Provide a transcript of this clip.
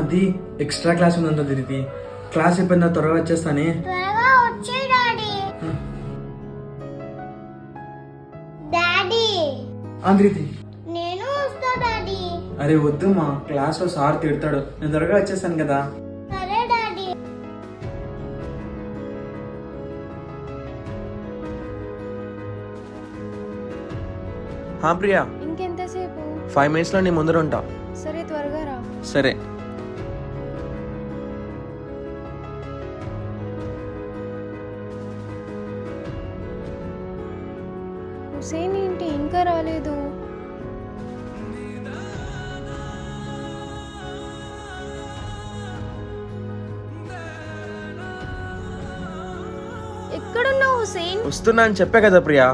అది extra class ఉందంట దీనికి. క్లాస్ అయిపోయిందా త్వరగా వచ్చేస్తానే. త్వరగా వచ్చే డాడీ. డాడీ అంద్రితి నేను వస్తా డాడీ. అరే వద్దు మా క్లాస్లో సార్ తిడతాడు, నేను త్వరగా వచ్చేస్తాను కదా. సరే డాడీ. ప్రియా, ఇంకెంతసేపు? 5 minutes లో నీ ముందర ఉంటా. సరే త్వరగా రా. సరే. హుసేన్ ఏంటి ఇంకా రాలేదు? ఎక్కడున్నావు హుసేన్? వస్తున్నా అని చెప్పా కదా ప్రియా.